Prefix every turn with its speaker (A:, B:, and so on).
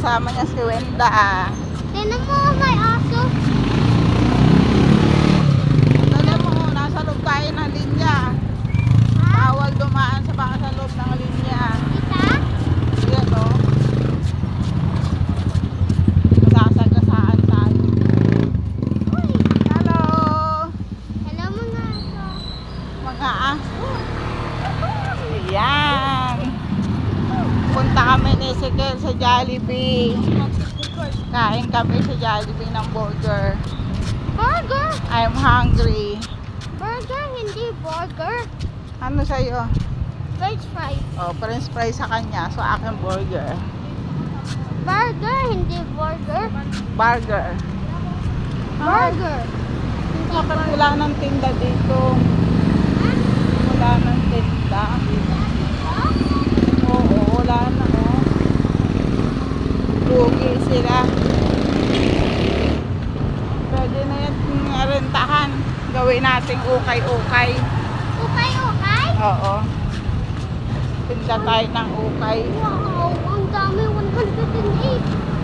A: kasama niya si Wenda.
B: Tinan mo, may aso.
A: Tignan mo, nasa loob tayo ng linya. Bawal dumaan sa loob ng linya.
B: Kita?
A: Yan o. Masasagasaan tayo.
B: Uy.
A: Hello!
B: Hello mga aso.
A: Mga aso. Ayan. Punta kami ni Ezekiel sa Jollibee. Kain kami sa Jollibee ng burger.
B: Burger.
A: I'm hungry.
B: Burger, hindi burger.
A: Ano sa'yo?
B: French fries.
A: Oh, french fries sa kanya. So, akin burger.
B: Burger, hindi burger.
A: Burger.
B: Burger.
A: Bakit wala ng tinda dito? Wala ng tinda. Oo, wala na. Oh. Lugi sila. Pwede na yan rentahan. Gawin nating ukay-ukay.
B: Okay, okay?
A: Oo. Tinda tayo ng ukay.
B: Wow, ang dami, 108.